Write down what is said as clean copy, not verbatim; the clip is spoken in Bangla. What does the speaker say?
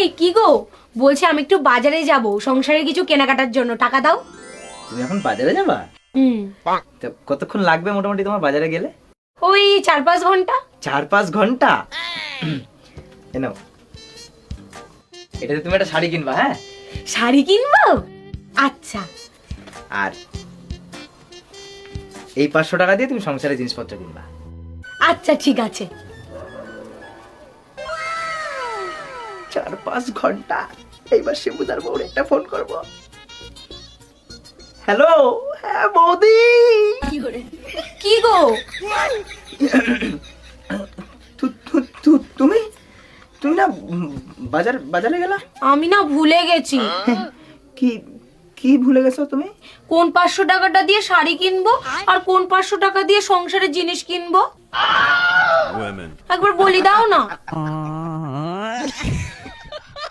এই কি গো, বলছি আমি একটু বাজারে যাব সংসারের কিছু কেনাকাটার জন্য, টাকা দাও। তুমি এখন বাজারে যাবা? তো কতক্ষণ লাগবে মোটামুটি তোমার বাজারে গেলে? ওই 4-5 ঘন্টা। 4-5 ঘন্টা? নাও, এটাতে তুমি একটা শাড়ি কিনবা। হ্যাঁ, শাড়ি কিনবো? আচ্ছা। আর এই 500 টাকা দিয়ে তুমি সংসারের জিনিসপত্র কিনবা। আচ্ছা ঠিক আছে। 4-5 ঘন্টা। এইবার শিবুদার বউর একটা ফোন করব। হ্যালো, হ্যাঁ বৌদি। কি গো? তুমি তুমি না বাজারে গেলা? আমি না ভুলে গেছি। কি কি ভুলে গেছো তুমি? কোন 500 টাকাটা দিয়ে শাড়ি কিনবো আর কোন 500 টাকা দিয়ে সংসারের জিনিস কিনবো একবার বলি দাও না।